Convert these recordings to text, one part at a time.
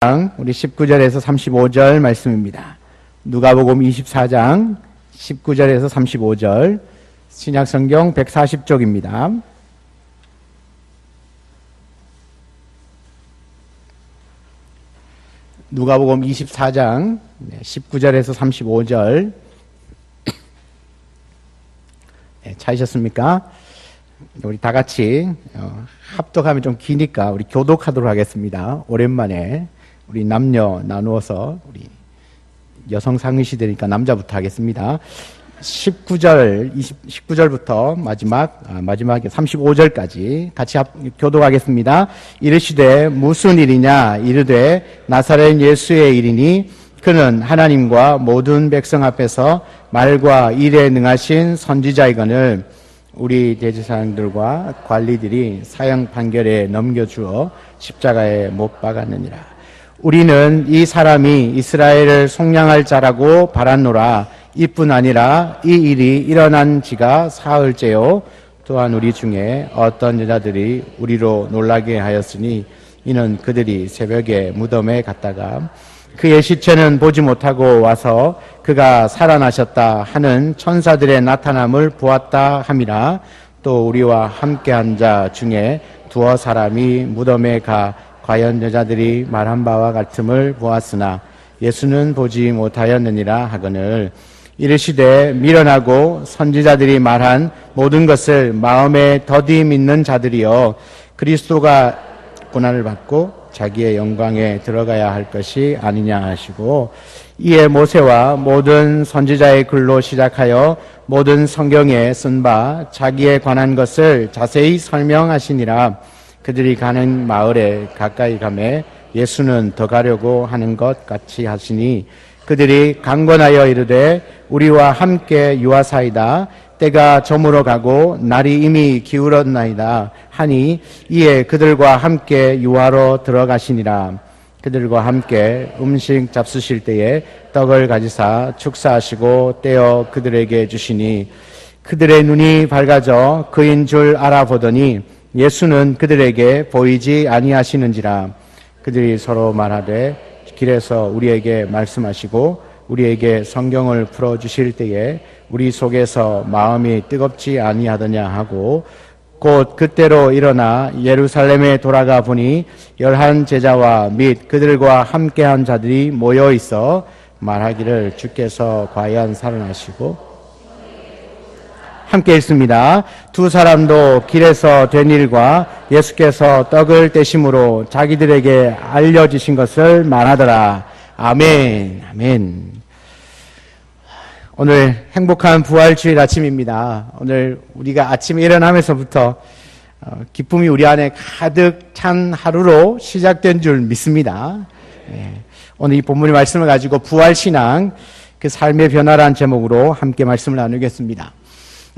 우리 19절에서 35절 말씀입니다. 누가복음 24장 19절에서 35절 신약성경 140쪽입니다. 누가복음 24장 19절에서 35절 찾으셨습니까? 우리 다 같이 합독하면 좀 기니까 우리 교독하도록 하겠습니다. 오랜만에 우리 남녀 나누어서 우리 여성 상의시 되니까 남자부터 하겠습니다. 19절부터 마지막에 35절까지 같이 교독하겠습니다. 이르시되 무슨 일이냐 이르되 나사렛 예수의 일이니 그는 하나님과 모든 백성 앞에서 말과 일에 능하신 선지자이거늘 우리 대제사장들과 관리들이 사형 판결에 넘겨주어 십자가에 못 박았느니라. 우리는 이 사람이 이스라엘을 속량할 자라고 바랐노라. 이뿐 아니라 이 일이 일어난 지가 사흘째요. 또한 우리 중에 어떤 여자들이 우리로 놀라게 하였으니 이는 그들이 새벽에 무덤에 갔다가 그의 시체는 보지 못하고 와서 그가 살아나셨다 하는 천사들의 나타남을 보았다 함이라. 또 우리와 함께한 자 중에 두어 사람이 무덤에 가 과연 여자들이 말한 바와 같음을 보았으나 예수는 보지 못하였느니라 하거늘 이르시되 미련하고 선지자들이 말한 모든 것을 마음에 더디 믿는 자들이여 그리스도가 고난을 받고 자기의 영광에 들어가야 할 것이 아니냐 하시고 이에 모세와 모든 선지자의 글로 시작하여 모든 성경에 쓴 바 자기에 관한 것을 자세히 설명하시니라. 그들이 가는 마을에 가까이 가매 예수는 더 가려고 하는 것 같이 하시니 그들이 강권하여 이르되 우리와 함께 유하사이다. 때가 저물어 가고 날이 이미 기울었나이다 하니 이에 그들과 함께 유하로 들어가시니라. 그들과 함께 음식 잡수실 때에 떡을 가지사 축사하시고 떼어 그들에게 주시니 그들의 눈이 밝아져 그인 줄 알아보더니 예수는 그들에게 보이지 아니하시는지라. 그들이 서로 말하되 길에서 우리에게 말씀하시고 우리에게 성경을 풀어주실 때에 우리 속에서 마음이 뜨겁지 아니하더냐 하고 곧 그때로 일어나 예루살렘에 돌아가 보니 11 제자와 및 그들과 함께한 자들이 모여 있어 말하기를 주께서 과연 살아나시고 함께 읽습니다. 두 사람도 길에서 된 일과 예수께서 떡을 떼심으로 자기들에게 알려주신 것을 말하더라. 아멘. 아멘. 오늘 행복한 부활주일 아침입니다. 오늘 우리가 아침에 일어나면서부터 기쁨이 우리 안에 가득 찬 하루로 시작된 줄 믿습니다. 오늘 이 본문의 말씀을 가지고 부활신앙, 그 삶의 변화라는 제목으로 함께 말씀을 나누겠습니다.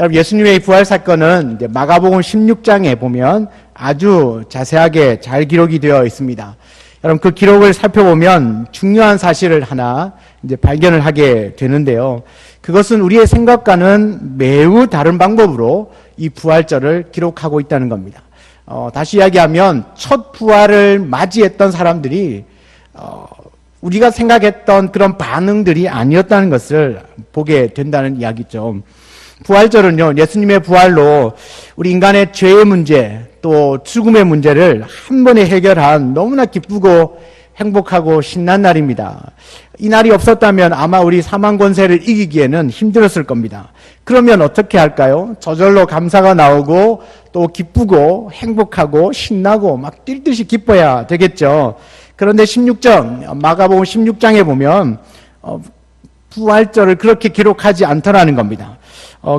여러분, 예수님의 이 부활 사건은 이제 마가복음 16장에 보면 아주 자세하게 잘 기록이 되어 있습니다. 여러분, 그 기록을 살펴보면 중요한 사실을 하나 이제 발견을 하게 되는데요. 그것은 우리의 생각과는 매우 다른 방법으로 이 부활절을 기록하고 있다는 겁니다. 다시 이야기하면 첫 부활을 맞이했던 사람들이 우리가 생각했던 그런 반응들이 아니었다는 것을 보게 된다는 이야기죠. 부활절은요, 예수님의 부활로 우리 인간의 죄의 문제 또 죽음의 문제를 한 번에 해결한 너무나 기쁘고 행복하고 신난 날입니다. 이 날이 없었다면 아마 우리 사망 권세를 이기기에는 힘들었을 겁니다. 그러면 어떻게 할까요? 저절로 감사가 나오고 또 기쁘고 행복하고 신나고 막 뛸 듯이 기뻐야 되겠죠. 그런데 마가복음 16장에 보면 부활절을 그렇게 기록하지 않더라는 겁니다.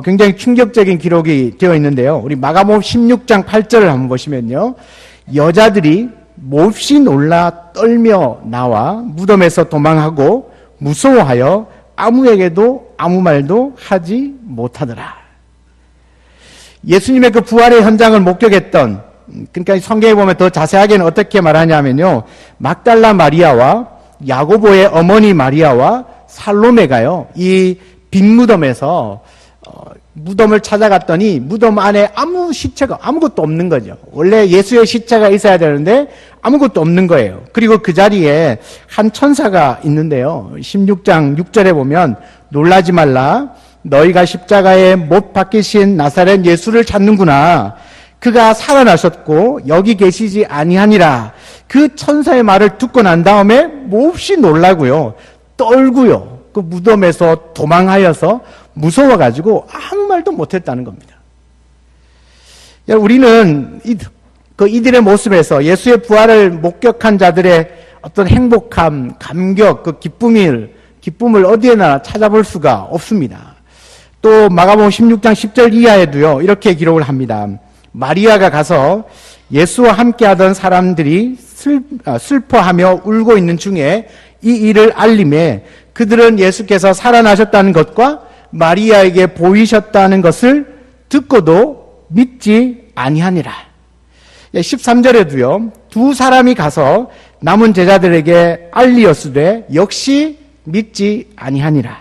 굉장히 충격적인 기록이 되어 있는데요. 우리 마가복음 16장 8절을 한번 보시면요. 여자들이 몹시 놀라 떨며 나와 무덤에서 도망하고 무서워하여 아무에게도 아무 말도 하지 못하더라. 예수님의 그 부활의 현장을 목격했던, 그러니까 성경에 보면 더 자세하게는 어떻게 말하냐면요. 막달라 마리아와 야고보의 어머니 마리아와 살로메가요. 이 빈 무덤에서 무덤을 찾아갔더니 무덤 안에 아무 시체가 아무것도 없는 거죠. 원래 예수의 시체가 있어야 되는데 아무것도 없는 거예요. 그리고 그 자리에 한 천사가 있는데요. 16장 6절에 보면 놀라지 말라. 너희가 십자가에 못 박히신 나사렛 예수를 찾는구나. 그가 살아나셨고 여기 계시지 아니하니라. 그 천사의 말을 듣고 난 다음에 몹시 놀라고요. 떨고요. 그 무덤에서 도망하여서 무서워가지고 아무 말도 못했다는 겁니다. 우리는 이들의 모습에서 예수의 부활을 목격한 자들의 어떤 행복함, 감격, 그 기쁨을 어디에나 찾아볼 수가 없습니다. 또 마가복음 16장 10절 이하에도요, 이렇게 기록을 합니다. 마리아가 가서 예수와 함께하던 사람들이 슬퍼하며 울고 있는 중에 이 일을 알림해 그들은 예수께서 살아나셨다는 것과 마리아에게 보이셨다는 것을 듣고도 믿지 아니하니라. 13절에도요. 두 사람이 가서 남은 제자들에게 알리었으되 역시 믿지 아니하니라.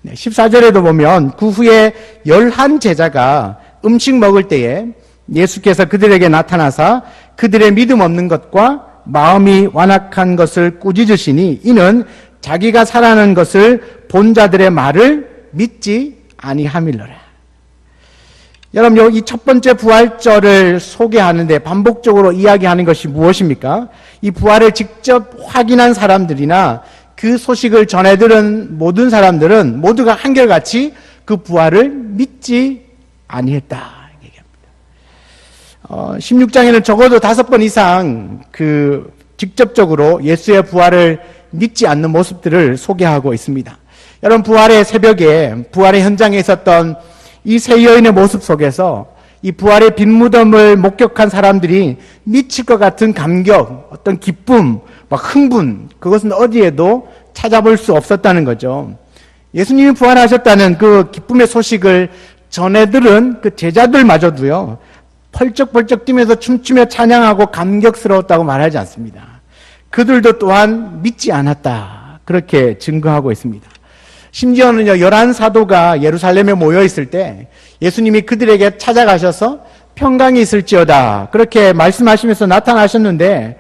14절에도 보면 그 후에 11 제자가 음식 먹을 때에 예수께서 그들에게 나타나사 그들의 믿음 없는 것과 마음이 완악한 것을 꾸짖으시니 이는 자기가 살아난 것을 본 자들의 말을 믿지 아니함이로라. 여러분, 이 첫 번째 부활절을 소개하는데 반복적으로 이야기하는 것이 무엇입니까? 이 부활을 직접 확인한 사람들이나 그 소식을 전해들은 모든 사람들은 모두가 한결같이 그 부활을 믿지 아니했다. 16장에는 적어도 5번 이상 직접적으로 예수의 부활을 믿지 않는 모습들을 소개하고 있습니다. 여러분, 부활의 새벽에, 부활의 현장에 있었던 이 세 여인의 모습 속에서 이 부활의 빈 무덤을 목격한 사람들이 미칠 것 같은 감격, 어떤 기쁨, 흥분, 그것은 어디에도 찾아볼 수 없었다는 거죠. 예수님이 부활하셨다는 그 기쁨의 소식을 전해들은 그 제자들마저도요, 펄쩍펄쩍 뛰면서 춤추며 찬양하고 감격스러웠다고 말하지 않습니다. 그들도 또한 믿지 않았다. 그렇게 증거하고 있습니다. 심지어는요, 11 사도가 예루살렘에 모여 있을 때 예수님이 그들에게 찾아가셔서 평강이 있을지어다. 그렇게 말씀하시면서 나타나셨는데,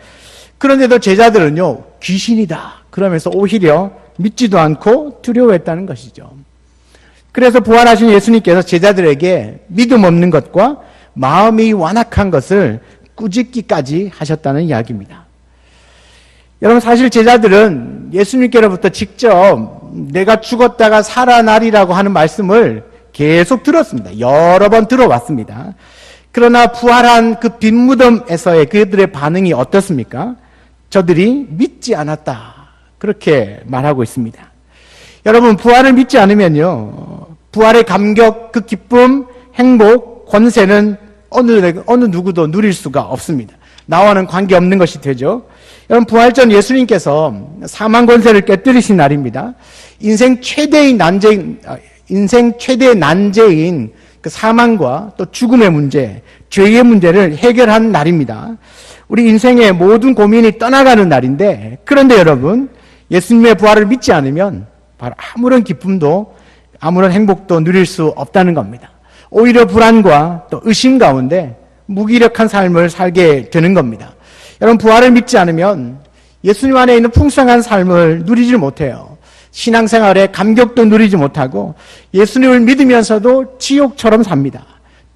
그런데도 제자들은요, 귀신이다. 그러면서 오히려 믿지도 않고 두려워했다는 것이죠. 그래서 부활하신 예수님께서 제자들에게 믿음 없는 것과 마음이 완악한 것을 꾸짖기까지 하셨다는 이야기입니다. 여러분, 사실 제자들은 예수님께로부터 직접 내가 죽었다가 살아나리라고 하는 말씀을 계속 들었습니다. 여러 번 들어왔습니다. 그러나 부활한 그 빈 무덤에서의 그들의 반응이 어떻습니까? 저들이 믿지 않았다. 그렇게 말하고 있습니다. 여러분, 부활을 믿지 않으면요, 부활의 감격, 그 기쁨, 행복, 권세는 어느 누구도 누릴 수가 없습니다. 나와는 관계없는 것이 되죠. 여러분, 부활전 예수님께서 사망 권세를 깨뜨리신 날입니다. 인생 최대의 난제인 그 사망과 또 죽음의 문제, 죄의 문제를 해결한 날입니다. 우리 인생의 모든 고민이 떠나가는 날인데, 그런데 여러분, 예수님의 부활을 믿지 않으면 바로 아무런 기쁨도 아무런 행복도 누릴 수 없다는 겁니다. 오히려 불안과 또 의심 가운데 무기력한 삶을 살게 되는 겁니다. 여러분, 부활을 믿지 않으면 예수님 안에 있는 풍성한 삶을 누리지 못해요. 신앙생활에 감격도 누리지 못하고 예수님을 믿으면서도 지옥처럼 삽니다.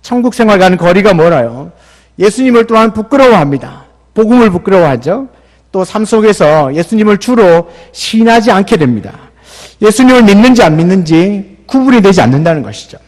천국 생활과는 거리가 멀어요. 예수님을 또한 부끄러워합니다. 복음을 부끄러워하죠. 또 삶 속에서 예수님을 주로 신하지 않게 됩니다. 예수님을 믿는지 안 믿는지 구분이 되지 않는다는 것이죠.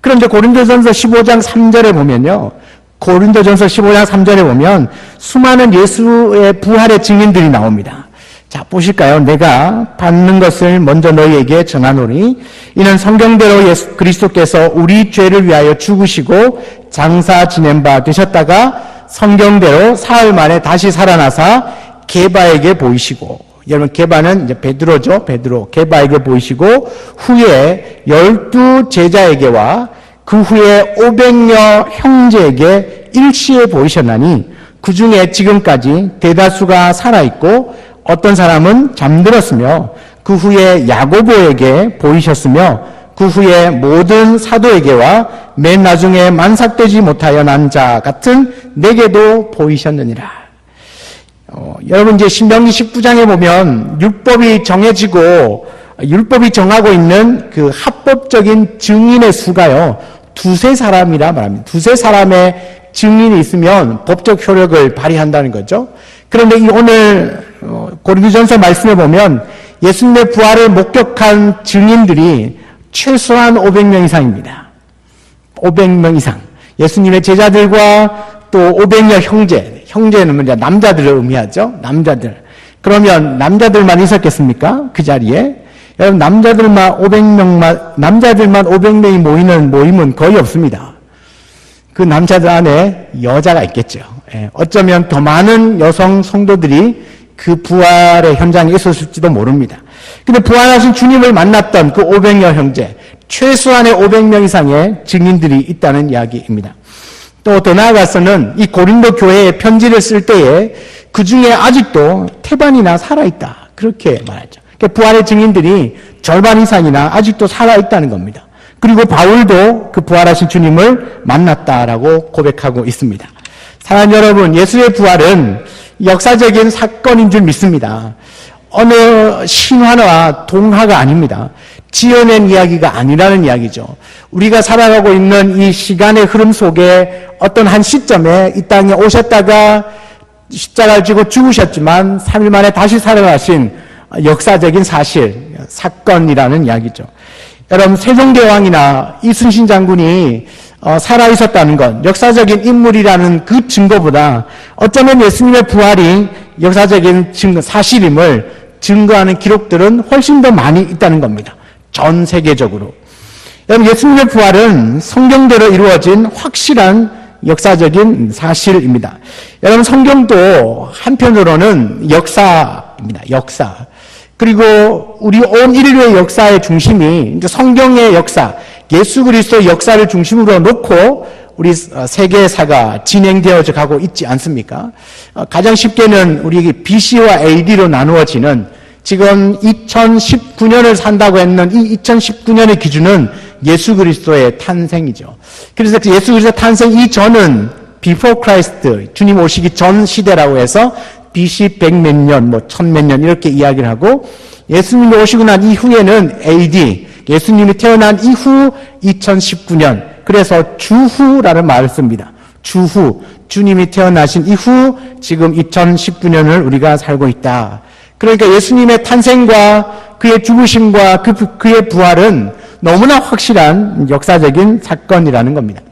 그런데 고린도전서 15장 3절에 보면요. 고린도전서 15장 3절에 보면 수많은 예수의 부활의 증인들이 나옵니다. 자, 보실까요? 내가 받는 것을 먼저 너희에게 전하노니 이는 성경대로 예수 그리스도께서 우리 죄를 위하여 죽으시고 장사 지낸 바 되셨다가 성경대로 사흘 만에 다시 살아나사 게바에게 보이시고, 여러분, 게바는 이제 베드로죠. 베드로. 게바에게 보이시고 후에 12 제자에게와 그 후에 500여 형제에게 일시에 보이셨나니 그 중에 지금까지 대다수가 살아있고 어떤 사람은 잠들었으며 그 후에 야고보에게 보이셨으며 그 후에 모든 사도에게와 맨 나중에 만삭되지 못하여 난 자 같은 내게도 보이셨느니라. 여러분 이제 신명기 19장에 보면 율법이 정해지고 율법이 정하고 있는 그 합법적인 증인의 수가요, 두세 사람이라 말합니다. 두세 사람의 증인이 있으면 법적 효력을 발휘한다는 거죠. 그런데 이 오늘 고린도전서 말씀에 보면 예수님의 부활을 목격한 증인들이 최소한 500명 이상입니다. 500명 이상. 예수님의 제자들과 또 500여 형제는 뭐냐, 남자들을 의미하죠. 남자들. 그러면 남자들만 있었겠습니까? 그 자리에. 여러분, 남자들만 500명이 모이는 모임은 거의 없습니다. 그 남자들 안에 여자가 있겠죠. 어쩌면 더 많은 여성 성도들이 그 부활의 현장에 있었을지도 모릅니다. 근데 부활하신 주님을 만났던 그 500여 형제, 최소한의 500명 이상의 증인들이 있다는 이야기입니다. 또 더 나아가서는 이 고린도 교회에 편지를 쓸 때에 그 중에 아직도 태반이나 살아있다. 그렇게 말하죠. 그러니까 부활의 증인들이 절반 이상이나 아직도 살아있다는 겁니다. 그리고 바울도 그 부활하신 주님을 만났다라고 고백하고 있습니다. 사랑하는 여러분, 예수의 부활은 역사적인 사건인 줄 믿습니다. 어느 신화나 동화가 아닙니다. 지어낸 이야기가 아니라는 이야기죠. 우리가 살아가고 있는 이 시간의 흐름 속에 어떤 한 시점에 이 땅에 오셨다가 십자가를 지고 죽으셨지만 3일 만에 다시 살아나신 역사적인 사실, 사건이라는 이야기죠. 여러분, 세종대왕이나 이순신 장군이 살아있었다는 것, 역사적인 인물이라는 그 증거보다 어쩌면 예수님의 부활이 역사적인 증거, 사실임을 증거하는 기록들은 훨씬 더 많이 있다는 겁니다. 전 세계적으로. 여러분, 예수님의 부활은 성경대로 이루어진 확실한 역사적인 사실입니다. 여러분, 성경도 한편으로는 역사입니다. 역사. 그리고 우리 온 인류의 역사의 중심이 이제 성경의 역사, 예수 그리스도의 역사를 중심으로 놓고 우리 세계사가 진행되어져 가고 있지 않습니까? 가장 쉽게는 우리 BC와 AD로 나누어지는, 지금 2019년을 산다고 했는 이 2019년의 기준은 예수 그리스도의 탄생이죠. 그래서 예수 그리스도 탄생 이전은 Before Christ, 주님 오시기 전 시대라고 해서 BC 100몇 년, 1000몇 년 이렇게 이야기를 하고, 예수님이 오시고 난 이후에는 AD, 예수님이 태어난 이후 2019년, 그래서 주후라는 말을 씁니다. 주후, 주님이 태어나신 이후 지금 2019년을 우리가 살고 있다. 그러니까 예수님의 탄생과 그의 죽으심과 그의 부활은 너무나 확실한 역사적인 사건이라는 겁니다.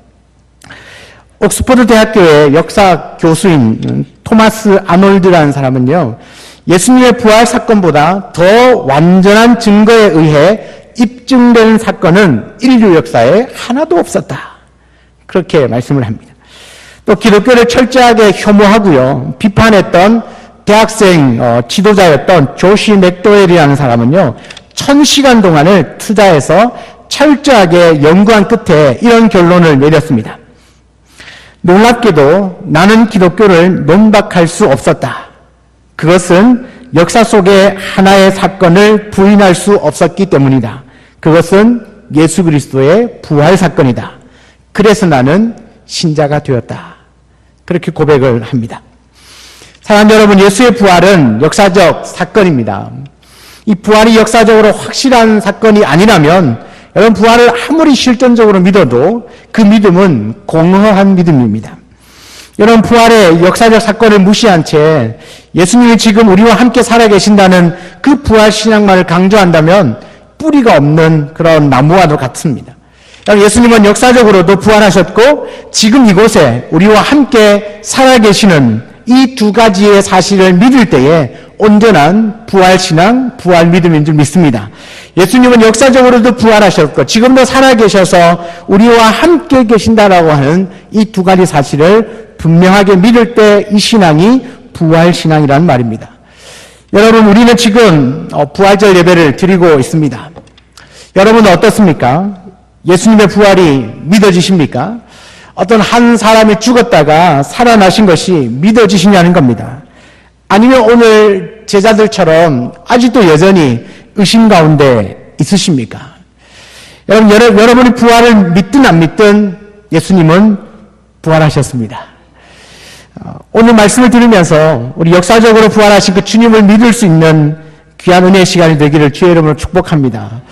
옥스퍼드 대학교의 역사 교수인 토마스 아놀드라는 사람은요, 예수님의 부활 사건보다 더 완전한 증거에 의해 입증되는 사건은 인류 역사에 하나도 없었다. 그렇게 말씀을 합니다. 또 기독교를 철저하게 혐오하고요, 비판했던 대학생 지도자였던 조시 맥도웰이라는 사람은요, 1000시간 동안을 투자해서 철저하게 연구한 끝에 이런 결론을 내렸습니다. 놀랍게도 나는 기독교를 논박할 수 없었다. 그것은 역사 속의 하나의 사건을 부인할 수 없었기 때문이다. 그것은 예수 그리스도의 부활 사건이다. 그래서 나는 신자가 되었다. 그렇게 고백을 합니다. 사랑하는 여러분, 예수의 부활은 역사적 사건입니다. 이 부활이 역사적으로 확실한 사건이 아니라면 여러분, 부활을 아무리 실존적으로 믿어도 그 믿음은 공허한 믿음입니다. 여러분, 부활의 역사적 사건을 무시한 채 예수님이 지금 우리와 함께 살아계신다는 그 부활 신앙만을 강조한다면 뿌리가 없는 그런 나무와도 같습니다. 예수님은 역사적으로도 부활하셨고 지금 이곳에 우리와 함께 살아계시는 이 두 가지의 사실을 믿을 때에 온전한 부활신앙, 부활믿음인 줄 믿습니다. 예수님은 역사적으로도 부활하셨고 지금도 살아계셔서 우리와 함께 계신다라고 하는 이 두 가지 사실을 분명하게 믿을 때 이 신앙이 부활신앙이라는 말입니다. 여러분, 우리는 지금 부활절 예배를 드리고 있습니다. 여러분은 어떻습니까? 예수님의 부활이 믿어지십니까? 어떤 한 사람이 죽었다가 살아나신 것이 믿어지시냐는 겁니다. 아니면 오늘 제자들처럼 아직도 여전히 의심 가운데 있으십니까? 여러분이 부활을 믿든 안 믿든 예수님은 부활하셨습니다. 오늘 말씀을 들으면서 우리 역사적으로 부활하신 그 주님을 믿을 수 있는 귀한 은혜의 시간이 되기를 주의 이름으로 축복합니다.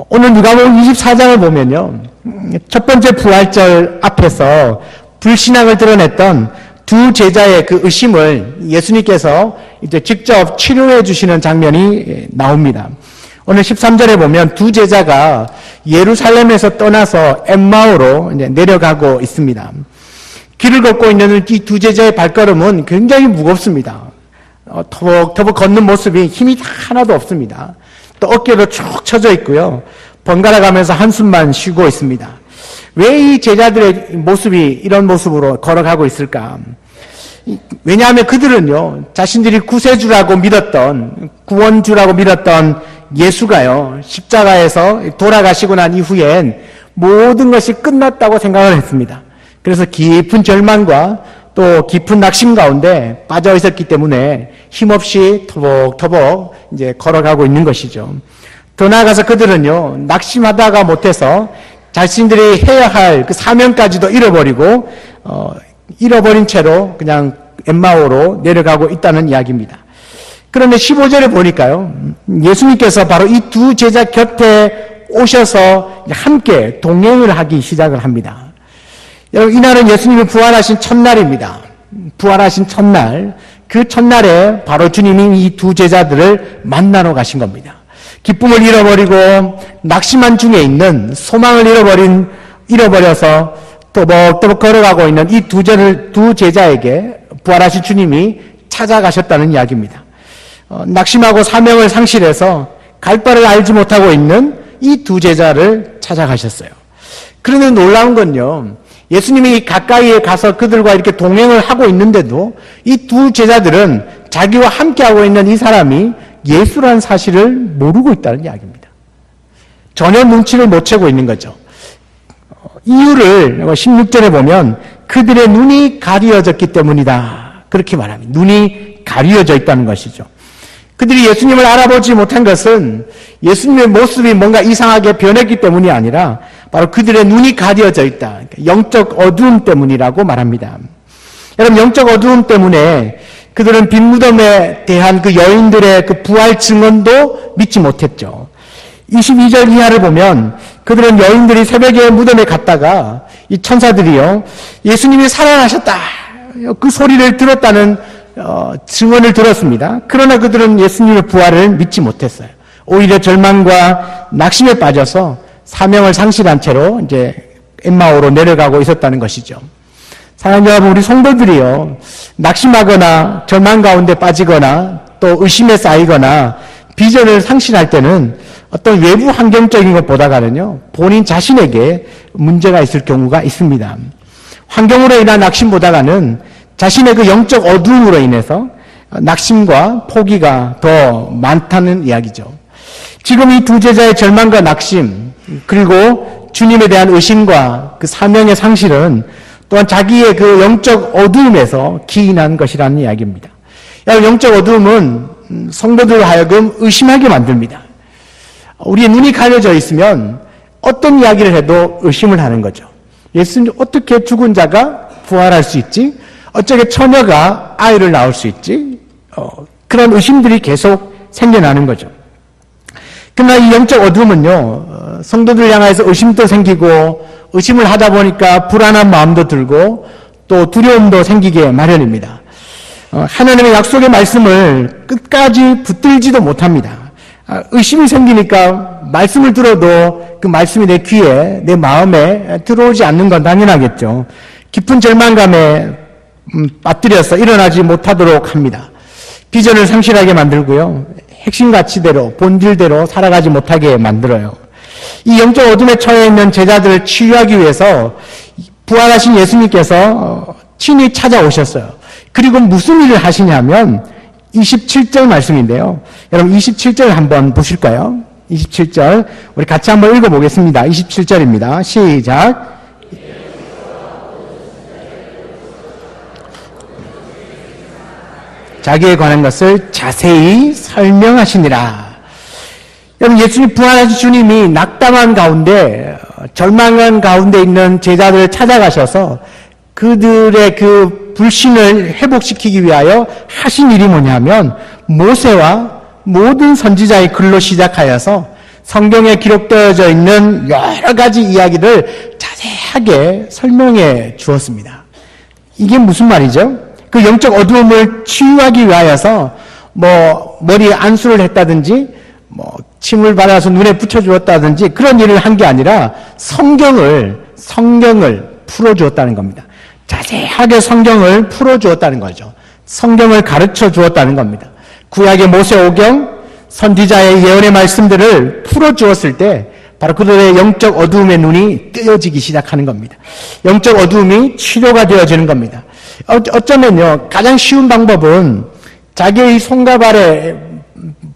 오늘 누가복음 24장을 보면요, 첫 번째 부활절 앞에서 불신앙을 드러냈던 두 제자의 그 의심을 예수님께서 이제 직접 치료해 주시는 장면이 나옵니다. 오늘 13절에 보면 두 제자가 예루살렘에서 떠나서 엠마오로 이제 내려가고 있습니다. 길을 걷고 있는 이 두 제자의 발걸음은 굉장히 무겁습니다. 터벅터벅 걷는 모습이 힘이 하나도 없습니다. 또 어깨도 축 처져 있고요. 번갈아 가면서 한숨만 쉬고 있습니다. 왜 이 제자들의 모습이 이런 모습으로 걸어가고 있을까? 왜냐하면 그들은요, 자신들이 구세주라고 믿었던, 구원주라고 믿었던 예수가요, 십자가에서 돌아가시고 난 이후엔 모든 것이 끝났다고 생각을 했습니다. 그래서 깊은 절망과 또 깊은 낙심 가운데 빠져 있었기 때문에 힘없이 터벅터벅 이제 걸어가고 있는 것이죠. 더 나아가서 그들은요, 낙심하다가 못해서 자신들이 해야 할 그 사명까지도 잃어버리고, 잃어버린 채로 그냥 엠마오로 내려가고 있다는 이야기입니다. 그런데 15절에 보니까요, 예수님께서 바로 이 두 제자 곁에 오셔서 함께 동행을 하기 시작을 합니다. 여러분, 이날은 예수님이 부활하신 첫날입니다. 부활하신 첫날, 그 첫날에 바로 주님이 이 두 제자들을 만나러 가신 겁니다. 기쁨을 잃어버리고 낙심한 중에 있는 소망을 잃어버려서 또벅또벅 걸어가고 있는 이 두 제자에게 부활하신 주님이 찾아가셨다는 이야기입니다. 낙심하고 사명을 상실해서 갈 바를 알지 못하고 있는 이 두 제자를 찾아가셨어요. 그런데 놀라운 건요, 예수님이 가까이에 가서 그들과 이렇게 동행을 하고 있는데도 이 두 제자들은 자기와 함께하고 있는 이 사람이 예수라는 사실을 모르고 있다는 이야기입니다. 전혀 눈치를 못 채고 있는 거죠. 이유를 16절에 보면 그들의 눈이 가리어졌기 때문이다, 그렇게 말합니다. 눈이 가리어져 있다는 것이죠. 그들이 예수님을 알아보지 못한 것은 예수님의 모습이 뭔가 이상하게 변했기 때문이 아니라 바로 그들의 눈이 가려져 있다, 영적 어두움 때문이라고 말합니다. 여러분, 영적 어두움 때문에 그들은 빈 무덤에 대한 그 여인들의 그 부활 증언도 믿지 못했죠. 22절 이하를 보면 그들은 여인들이 새벽에 무덤에 갔다가 이 천사들이요, 예수님이 살아나셨다, 그 소리를 들었다는 증언을 들었습니다. 그러나 그들은 예수님의 부활을 믿지 못했어요. 오히려 절망과 낙심에 빠져서 사명을 상실한 채로 이제 엠마오로 내려가고 있었다는 것이죠. 사랑하는 여러분, 우리 성도들이요, 낙심하거나 절망 가운데 빠지거나 또 의심에 쌓이거나 비전을 상실할 때는 어떤 외부 환경적인 것보다가는요, 본인 자신에게 문제가 있을 경우가 있습니다. 환경으로 인한 낙심보다가는 자신의 그 영적 어두움으로 인해서 낙심과 포기가 더 많다는 이야기죠. 지금 이 두 제자의 절망과 낙심, 그리고 주님에 대한 의심과 그 사명의 상실은 또한 자기의 그 영적 어두움에서 기인한 것이라는 이야기입니다. 영적 어두움은 성도들 하여금 의심하게 만듭니다. 우리의 눈이 가려져 있으면 어떤 이야기를 해도 의심을 하는 거죠. 예수님, 어떻게 죽은 자가 부활할 수 있지? 어떻게 처녀가 아이를 낳을 수 있지? 그런 의심들이 계속 생겨나는 거죠. 그러나 이 영적 어두움은요, 성도들 향해서 의심도 생기고, 의심을 하다 보니까 불안한 마음도 들고, 또 두려움도 생기게 마련입니다. 하나님의 약속의 말씀을 끝까지 붙들지도 못합니다. 의심이 생기니까 말씀을 들어도 그 말씀이 내 귀에, 내 마음에 들어오지 않는 건 당연하겠죠. 깊은 절망감에 빠뜨려서 일어나지 못하도록 합니다. 비전을 상실하게 만들고요, 핵심 가치대로, 본질대로 살아가지 못하게 만들어요. 이 영적 어둠에 처해 있는 제자들을 치유하기 위해서 부활하신 예수님께서 친히 찾아오셨어요. 그리고 무슨 일을 하시냐면 27절 말씀인데요. 여러분, 27절 한번 보실까요? 27절 우리 같이 한번 읽어보겠습니다. 27절입니다. 시작. 자기에 관한 것을 자세히 설명하시니라. 여러분, 예수님 부활하신 주님이 낙담한 가운데, 절망한 가운데 있는 제자들을 찾아가셔서 그들의 그 불신을 회복시키기 위하여 하신 일이 뭐냐면, 모세와 모든 선지자의 글로 시작하여서 성경에 기록되어져 있는 여러 가지 이야기를 자세하게 설명해 주었습니다. 이게 무슨 말이죠? 그 영적 어두움을 치유하기 위하여서 머리에 안수를 했다든지 침을 발라서 눈에 붙여주었다든지 그런 일을 한 게 아니라 성경을 풀어주었다는 겁니다. 자세하게 성경을 풀어주었다는 거죠. 성경을 가르쳐 주었다는 겁니다. 구약의 모세오경, 선지자의 예언의 말씀들을 풀어주었을 때 바로 그들의 영적 어두움의 눈이 뜨여지기 시작하는 겁니다. 영적 어두움이 치료가 되어지는 겁니다. 어쩌면요, 가장 쉬운 방법은 자기의 손과 발에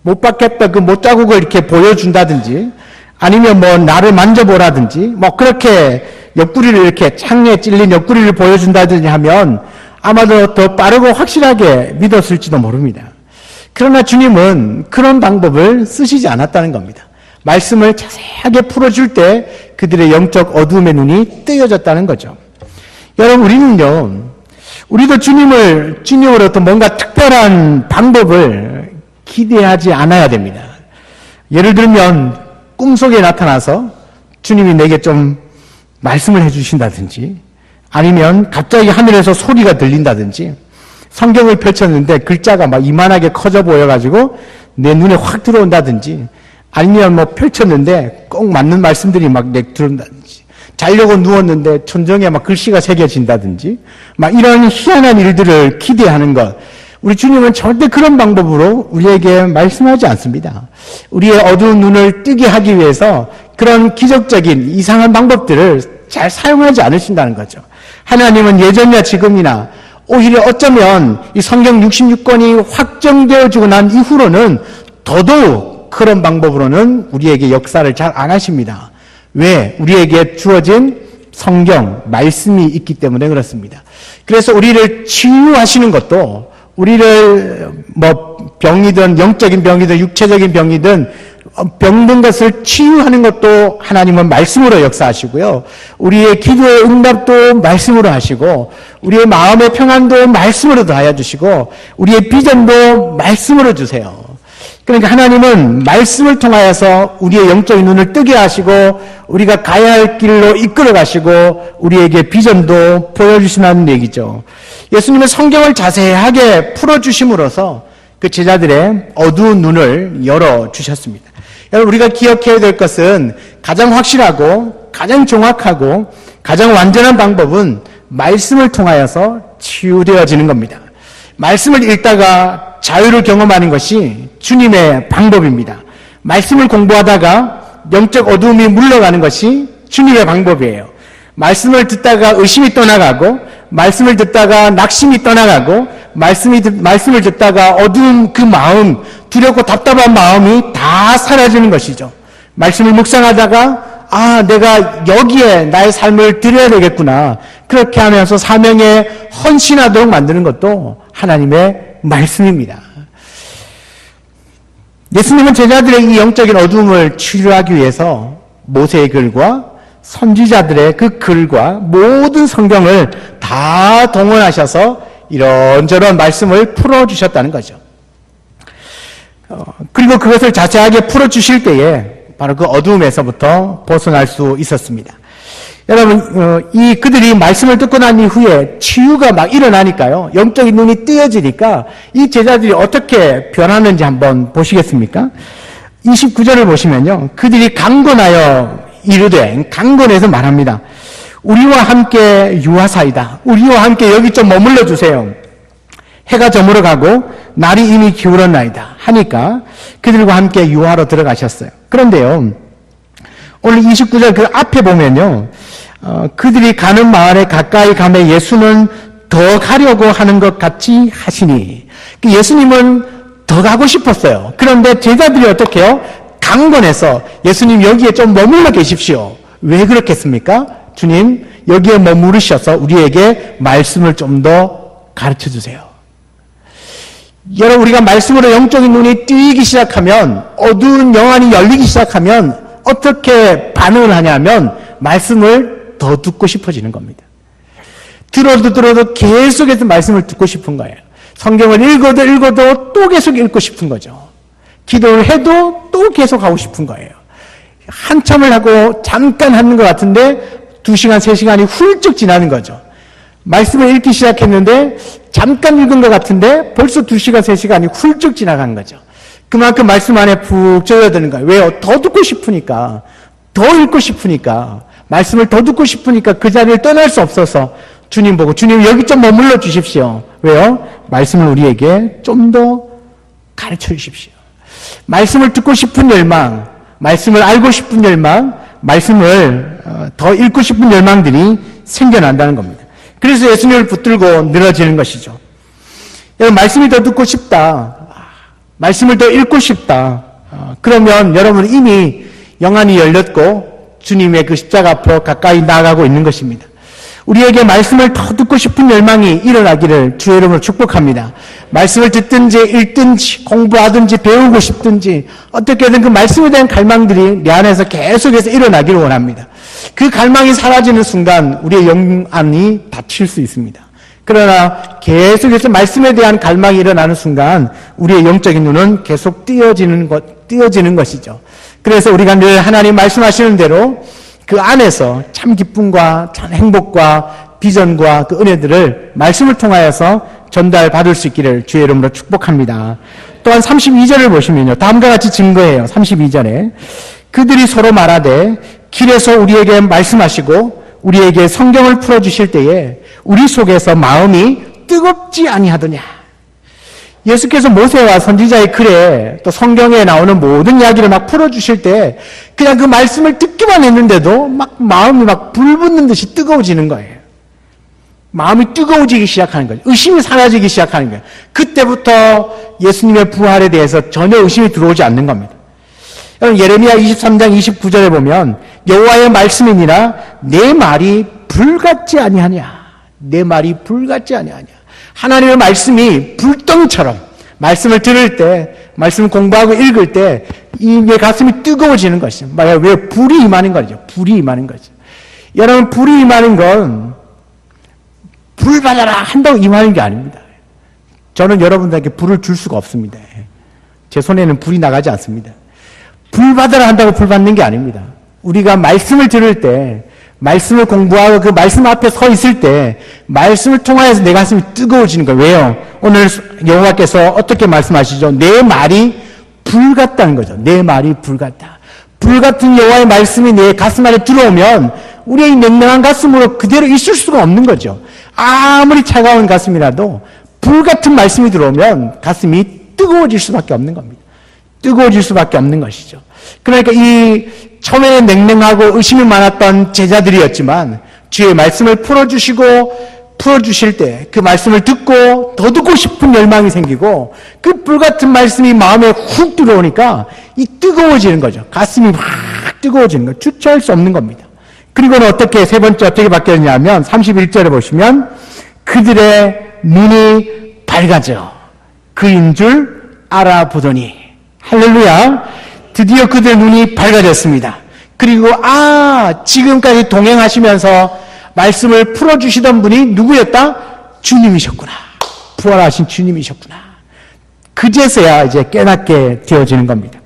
못 박혔던 그 못자국을 이렇게 보여준다든지 아니면 나를 만져보라든지 그렇게 옆구리를 이렇게 창에 찔린 옆구리를 보여준다든지 하면 아마도 더 빠르고 확실하게 믿었을지도 모릅니다. 그러나 주님은 그런 방법을 쓰시지 않았다는 겁니다. 말씀을 자세하게 풀어줄 때 그들의 영적 어두움의 눈이 뜨여졌다는 거죠. 여러분, 우리도 주님으로 어떤 뭔가 특별한 방법을 기대하지 않아야 됩니다. 예를 들면 꿈속에 나타나서 주님이 내게 좀 말씀을 해주신다든지 아니면 갑자기 하늘에서 소리가 들린다든지 성경을 펼쳤는데 글자가 막 이만하게 커져 보여가지고 내 눈에 확 들어온다든지 아니면 펼쳤는데 꼭 맞는 말씀들이 막 들어온다든지 자려고 누웠는데 천정에 막 글씨가 새겨진다든지 막 이런 희한한 일들을 기대하는 것, 우리 주님은 절대 그런 방법으로 우리에게 말씀하지 않습니다. 우리의 어두운 눈을 뜨게 하기 위해서 그런 기적적인 이상한 방법들을 잘 사용하지 않으신다는 거죠. 하나님은 예전이나 지금이나 오히려 어쩌면 이 성경 66권이 확정되어지고 난 이후로는 더더욱 그런 방법으로는 우리에게 역사를 잘 안 하십니다. 왜? 우리에게 주어진 성경, 말씀이 있기 때문에 그렇습니다. 그래서 우리를 치유하시는 것도 우리를 병이든 영적인 병이든 육체적인 병이든 병든 것을 치유하는 것도 하나님은 말씀으로 역사하시고요. 우리의 기도의 응답도 말씀으로 하시고 우리의 마음의 평안도 말씀으로 더하여 주시고 우리의 비전도 말씀으로 주세요. 그러니까 하나님은 말씀을 통하여서 우리의 영적인 눈을 뜨게 하시고 우리가 가야 할 길로 이끌어 가시고 우리에게 비전도 보여주시는 얘기죠. 예수님은 성경을 자세하게 풀어주심으로써 그 제자들의 어두운 눈을 열어주셨습니다. 여러분, 우리가 기억해야 될 것은 가장 확실하고 가장 정확하고 가장 완전한 방법은 말씀을 통하여서 치유되어지는 겁니다. 말씀을 읽다가 자유를 경험하는 것이 주님의 방법입니다. 말씀을 공부하다가 영적 어두움이 물러가는 것이 주님의 방법이에요. 말씀을 듣다가 의심이 떠나가고 말씀을 듣다가 낙심이 떠나가고 말씀을 듣다가 어두운 그 마음, 두렵고 답답한 마음이 다 사라지는 것이죠. 말씀을 묵상하다가 내가 여기에 나의 삶을 드려야 되겠구나. 그렇게 하면서 사명에 헌신하도록 만드는 것도 하나님의 말씀입니다. 예수님은 제자들의 이 영적인 어두움을 치유하기 위해서 모세의 글과 선지자들의 그 글과 모든 성경을 다 동원하셔서 이런저런 말씀을 풀어주셨다는 거죠. 그리고 그것을 자세하게 풀어주실 때에 바로 그 어두움에서부터 벗어날 수 있었습니다. 여러분, 그들이 말씀을 듣고 난 이후에 치유가 막 일어나니까요. 영적인 눈이 뜨여지니까 이 제자들이 어떻게 변하는지 한번 보시겠습니까? 29절을 보시면요. 그들이 강권하여 이르되, 강권해서 말합니다. 우리와 함께 유하사이다. 우리와 함께 여기 좀 머물러 주세요. 해가 저물어 가고 날이 이미 기울었나이다 하니까 그들과 함께 유하로 들어가셨어요. 그런데요, 오늘 29절 그 앞에 보면요, 그들이 가는 마을에 가까이 가매 예수는 더 가려고 하는 것 같이 하시니, 예수님은 더 가고 싶었어요. 그런데 제자들이 어떻게 해요? 강권해서 예수님 여기에 좀 머물러 계십시오. 왜 그렇겠습니까? 주님 여기에 머무르셔서 우리에게 말씀을 좀 더 가르쳐 주세요. 여러분, 우리가 말씀으로 영적인 눈이 뜨이기 시작하면, 어두운 영안이 열리기 시작하면 어떻게 반응을 하냐면 말씀을 더 듣고 싶어지는 겁니다. 들어도 계속해서 말씀을 듣고 싶은 거예요. 성경을 읽어도 또 계속 읽고 싶은 거죠. 기도를 해도 또 계속 하고 싶은 거예요. 한참을 하고 잠깐 하는 것 같은데 2시간, 3시간이 훌쩍 지나는 거죠. 말씀을 읽기 시작했는데 잠깐 읽은 것 같은데 벌써 2시간, 3시간이 훌쩍 지나간 거죠. 그만큼 말씀 안에 푹 젖어드는 거예요. 왜요? 더 듣고 싶으니까, 더 읽고 싶으니까, 말씀을 더 듣고 싶으니까 그 자리를 떠날 수 없어서 주님 보고, 주님 여기 좀 머물러 주십시오. 왜요? 말씀을 우리에게 좀 더 가르쳐 주십시오. 말씀을 듣고 싶은 열망, 말씀을 알고 싶은 열망, 말씀을 더 읽고 싶은 열망들이 생겨난다는 겁니다. 그래서 예수님을 붙들고 늘어지는 것이죠. 여러분, 말씀이 더 듣고 싶다. 말씀을 더 읽고 싶다. 그러면 여러분은 이미 영안이 열렸고 주님의 그 십자가 앞으로 가까이 나아가고 있는 것입니다. 우리에게 말씀을 더 듣고 싶은 열망이 일어나기를 주의 이름으로 축복합니다. 말씀을 듣든지 읽든지 공부하든지 배우고 싶든지 어떻게든 그 말씀에 대한 갈망들이 내 안에서 계속해서 일어나기를 원합니다. 그 갈망이 사라지는 순간 우리의 영안이 닫힐 수 있습니다. 그러나 계속해서 말씀에 대한 갈망이 일어나는 순간 우리의 영적인 눈은 계속 띄어지는 것이죠. 그래서 우리가 늘 하나님 말씀하시는 대로 그 안에서 참 기쁨과 참 행복과 비전과 그 은혜들을 말씀을 통하여서 전달받을 수 있기를 주의 이름으로 축복합니다. 또한 32절을 보시면요. 다음과 같이 증거해요. 32절에 그들이 서로 말하되 길에서 우리에게 말씀하시고 우리에게 성경을 풀어주실 때에 우리 속에서 마음이 뜨겁지 아니하더냐. 예수께서 모세와 선지자의 글에 또 성경에 나오는 모든 이야기를 막 풀어주실 때 그냥 그 말씀을 듣기만 했는데도 막 마음이 막 불붙는 듯이 뜨거워지는 거예요. 마음이 뜨거워지기 시작하는 거예요. 의심이 사라지기 시작하는 거예요. 그때부터 예수님의 부활에 대해서 전혀 의심이 들어오지 않는 겁니다. 여러분, 예레미야 23장 29절에 보면 여호와의 말씀이니라 내 말이 불같지 아니하냐. 내 말이 불같지 아니하냐. 하나님의 말씀이 불덩이처럼 말씀을 들을 때, 말씀을 공부하고 읽을 때 내 가슴이 뜨거워지는 것이죠. 왜 불이 임하는 거죠. 불이 임하는 거죠. 여러분, 불이 임하는 건 불 받아라 한다고 임하는 게 아닙니다. 저는 여러분들에게 불을 줄 수가 없습니다. 제 손에는 불이 나가지 않습니다. 불 받아라 한다고 불 받는 게 아닙니다. 우리가 말씀을 들을 때, 말씀을 공부하고 그 말씀 앞에 서 있을 때 말씀을 통하여서 내 가슴이 뜨거워지는 거예요. 왜요? 오늘 여호와께서 어떻게 말씀하시죠? 내 말이 불 같다는 거죠. 내 말이 불 같다. 불 같은 여호와의 말씀이 내 가슴 안에 들어오면 우리의 냉랭한 가슴으로 그대로 있을 수가 없는 거죠. 아무리 차가운 가슴이라도 불 같은 말씀이 들어오면 가슴이 뜨거워질 수밖에 없는 겁니다. 뜨거워질 수밖에 없는 것이죠. 그러니까 이 처음에는 냉랭하고 의심이 많았던 제자들이었지만 주의 말씀을 풀어주실 때 그 말씀을 듣고 더 듣고 싶은 열망이 생기고 그 불같은 말씀이 마음에 훅 들어오니까 이 뜨거워지는 거죠. 가슴이 확 뜨거워지는 거예요. 주체할 수 없는 겁니다. 그리고는 어떻게 세 번째 어떻게 바뀌었냐면 31절에 보시면 그들의 눈이 밝아져 그인 줄 알아보더니 할렐루야. 드디어 그들의 눈이 밝아졌습니다. 그리고 지금까지 동행하시면서 말씀을 풀어주시던 분이 누구였다? 주님이셨구나. 부활하신 주님이셨구나. 그제서야 이제 깨닫게 되어지는 겁니다.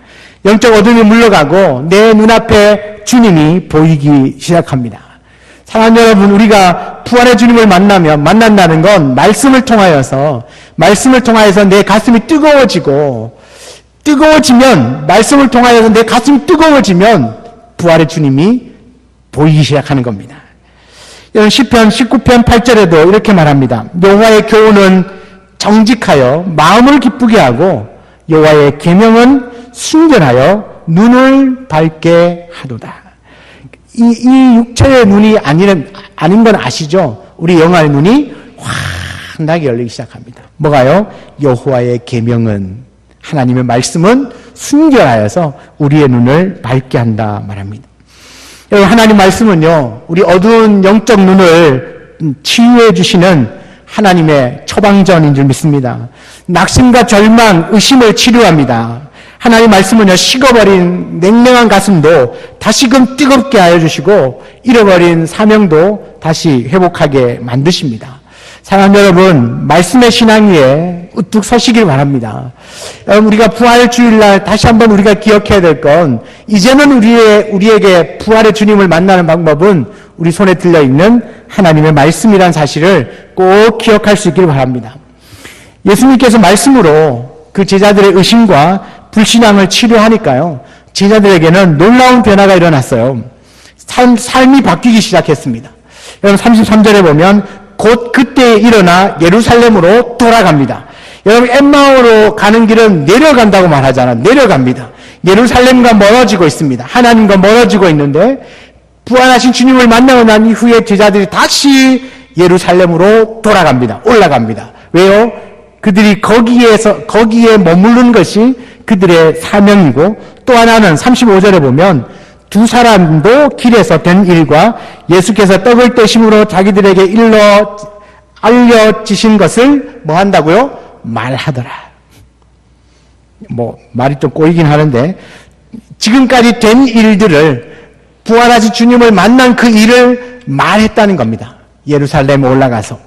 영적 어둠이 물러가고 내 눈앞에 주님이 보이기 시작합니다. 사랑하는 여러분, 우리가 부활의 주님을 만난다는 건 말씀을 통하여서 내 가슴이 뜨거워지면 말씀을 통하여서 내 가슴이 뜨거워지면 부활의 주님이 보이기 시작하는 겁니다. 여러분, 시편 19편 8절에도 이렇게 말합니다. 여호와의 교훈은 정직하여 마음을 기쁘게 하고 여호와의 계명은 순결하여 눈을 밝게 하도다. 이 육체의 눈이 아닌 건 아시죠? 우리 영안의 눈이 환하게 열리기 시작합니다. 뭐가요? 여호와의 계명은, 하나님의 말씀은 순결하여서 우리의 눈을 밝게 한다 말합니다. 여러분, 하나님 말씀은요, 우리 어두운 영적 눈을 치유해 주시는 하나님의 처방전인 줄 믿습니다. 낙심과 절망, 의심을 치료합니다. 하나님 말씀은요, 식어버린 냉랭한 가슴도 다시금 뜨겁게 하여 주시고 잃어버린 사명도 다시 회복하게 만드십니다. 사랑하는 여러분, 말씀의 신앙 위에 우뚝 서시길 바랍니다. 여러분, 우리가 부활주일날 다시 한번 우리가 기억해야 될 건, 이제는 우리에게 부활의 주님을 만나는 방법은 우리 손에 들려있는 하나님의 말씀이란 사실을 꼭 기억할 수 있기를 바랍니다. 예수님께서 말씀으로 그 제자들의 의심과 불신앙을 치료하니까요, 제자들에게는 놀라운 변화가 일어났어요. 삶이 바뀌기 시작했습니다. 여러분, 33절에 보면 곧 그때 일어나 예루살렘으로 돌아갑니다. 여러분, 엠마오로 가는 길은 내려간다고 말하잖아요. 내려갑니다. 예루살렘과 멀어지고 있습니다. 하나님과 멀어지고 있는데 부활하신 주님을 만나고 난 이후에 제자들이 다시 예루살렘으로 돌아갑니다. 올라갑니다. 왜요? 그들이 거기에 머무르는 것이 그들의 사명이고, 또 하나는 35절에 보면 두 사람도 길에서 된 일과 예수께서 떡을 떼심으로 자기들에게 알려지신 것을 뭐 한다고요? 말하더라. 말이 좀 꼬이긴 하는데, 지금까지 된 일들을, 부활하신 주님을 만난 그 일을 말했다는 겁니다. 예루살렘에 올라가서.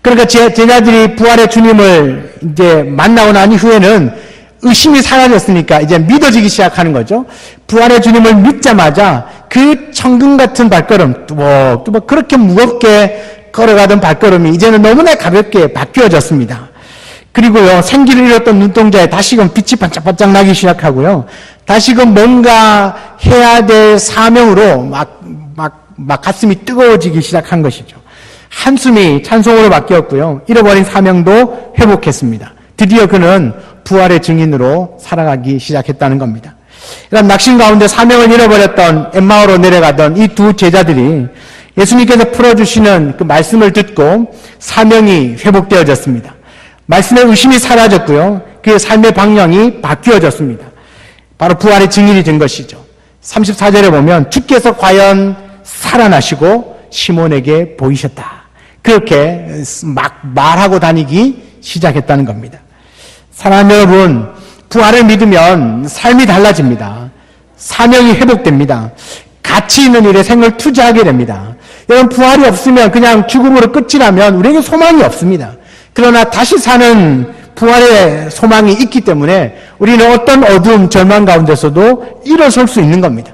그러니까 제자들이 부활의 주님을 이제 만나고 난 이후에는 의심이 사라졌으니까 이제 믿어지기 시작하는 거죠. 부활의 주님을 믿자마자 그 천금 같은 발걸음, 뚜벅뚜벅 그렇게 무겁게 걸어가던 발걸음이 이제는 너무나 가볍게 바뀌어졌습니다. 그리고요, 생기를 잃었던 눈동자에 다시금 빛이 반짝반짝 나기 시작하고요, 다시금 뭔가 해야 될 사명으로 막 가슴이 뜨거워지기 시작한 것이죠. 한숨이 찬송으로 바뀌었고요, 잃어버린 사명도 회복했습니다. 드디어 그는 부활의 증인으로 살아가기 시작했다는 겁니다. 그럼 낙심 가운데 사명을 잃어버렸던 엠마오로 내려가던 이 두 제자들이 예수님께서 풀어주시는 그 말씀을 듣고 사명이 회복되어졌습니다. 말씀의 의심이 사라졌고요, 그의 삶의 방향이 바뀌어졌습니다. 바로 부활의 증인이 된 것이죠. 34절에 보면 주께서 과연 살아나시고 시몬에게 보이셨다. 그렇게 막 말하고 다니기 시작했다는 겁니다. 사랑하는 여러분, 부활을 믿으면 삶이 달라집니다. 사명이 회복됩니다. 가치 있는 일에 생을 투자하게 됩니다. 여러분, 부활이 없으면 그냥 죽음으로 끝이라면 우리에게 소망이 없습니다. 그러나 다시 사는 부활의 소망이 있기 때문에 우리는 어떤 어두움, 절망 가운데서도 일어설 수 있는 겁니다.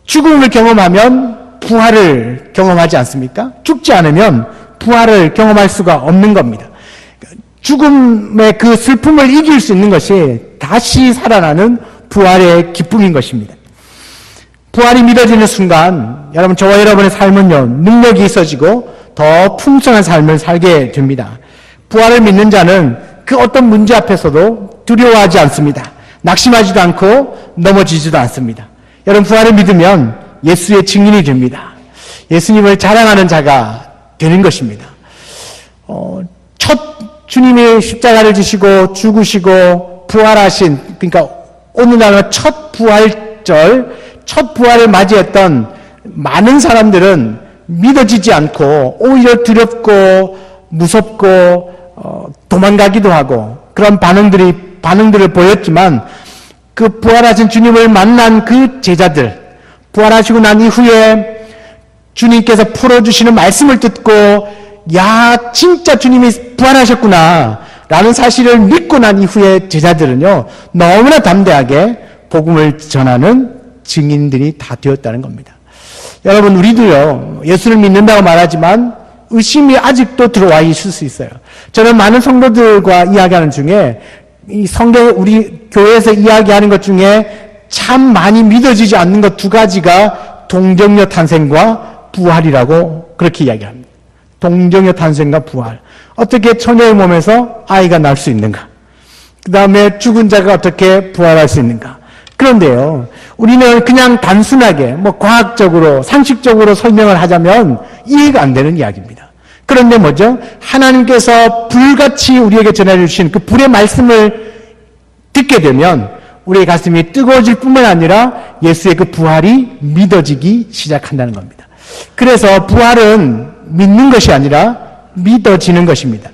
죽음을 경험하면 부활을 경험하지 않습니까? 죽지 않으면 부활을 경험할 수가 없는 겁니다. 죽음의 그 슬픔을 이길 수 있는 것이 다시 살아나는 부활의 기쁨인 것입니다. 부활이 믿어지는 순간 여러분, 저와 여러분의 삶은요, 능력이 있어지고 더 풍성한 삶을 살게 됩니다. 부활을 믿는 자는 그 어떤 문제 앞에서도 두려워하지 않습니다. 낙심하지도 않고 넘어지지도 않습니다. 여러분, 부활을 믿으면 예수의 증인이 됩니다. 예수님을 자랑하는 자가 되는 것입니다. 첫 주님이 십자가를 지시고 죽으시고 부활하신, 그러니까 오늘날은 첫 부활절, 첫 부활을 맞이했던 많은 사람들은 믿어지지 않고 오히려 두렵고 무섭고 도망가기도 하고 그런 반응들을 보였지만, 그 부활하신 주님을 만난 그 제자들, 부활하시고 난 이후에 주님께서 풀어주시는 말씀을 듣고, 야, 진짜 주님이 부활하셨구나 라는 사실을 믿고 난 이후에 제자들은요, 너무나 담대하게 복음을 전하는 증인들이 다 되었다는 겁니다. 여러분, 우리도요, 예수를 믿는다고 말하지만 의심이 아직도 들어와 있을 수 있어요. 저는 많은 성도들과 이야기하는 중에 이 성경, 우리 교회에서 이야기하는 것 중에 참 많이 믿어지지 않는 것 두 가지가 동정녀 탄생과 부활이라고 그렇게 이야기합니다. 동정녀 탄생과 부활. 어떻게 처녀의 몸에서 아이가 날 수 있는가? 그 다음에 죽은 자가 어떻게 부활할 수 있는가? 그런데요, 우리는 그냥 단순하게 과학적으로 상식적으로 설명을 하자면 이해가 안 되는 이야기입니다. 그런데 뭐죠? 하나님께서 불같이 우리에게 전해주신 그 불의 말씀을 듣게 되면 우리의 가슴이 뜨거워질 뿐만 아니라 예수의 그 부활이 믿어지기 시작한다는 겁니다. 그래서 부활은 믿는 것이 아니라 믿어지는 것입니다.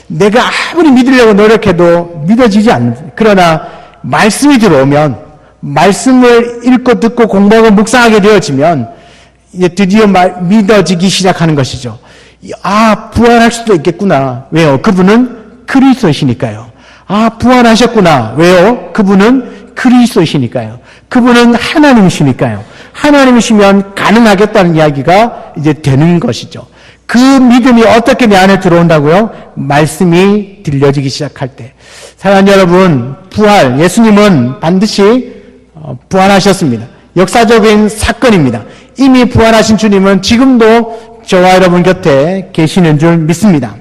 내가 아무리 믿으려고 노력해도 믿어지지 않는, 그러나 말씀이 들어오면, 말씀을 읽고 듣고 공부하고 묵상하게 되어지면 이제 드디어 믿어지기 시작하는 것이죠. 아, 부활할 수도 있겠구나. 왜요? 그분은 그리스도이시니까요. 아, 부활하셨구나. 왜요? 그분은 그리스도이시니까요. 그분은 하나님이시니까요. 하나님이시면 가능하겠다는 이야기가 이제 되는 것이죠. 그 믿음이 어떻게 내 안에 들어온다고요? 말씀이 들려지기 시작할 때. 사랑하는 여러분, 부활, 예수님은 반드시 부활하셨습니다. 역사적인 사건입니다. 이미 부활하신 주님은 지금도 저와 여러분 곁에 계시는 줄 믿습니다.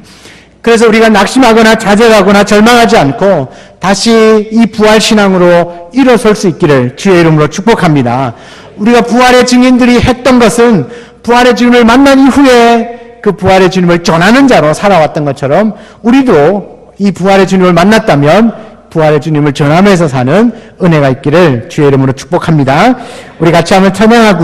그래서 우리가 낙심하거나 좌절하거나 절망하지 않고 다시 이 부활신앙으로 일어설 수 있기를 주의 이름으로 축복합니다. 우리가 부활의 증인들이 했던 것은 부활의 주님을 만난 이후에 그 부활의 주님을 전하는 자로 살아왔던 것처럼 우리도 이 부활의 주님을 만났다면 부활의 주님을 전하면서 사는 은혜가 있기를 주의 이름으로 축복합니다. 우리 같이 한번 찬양하고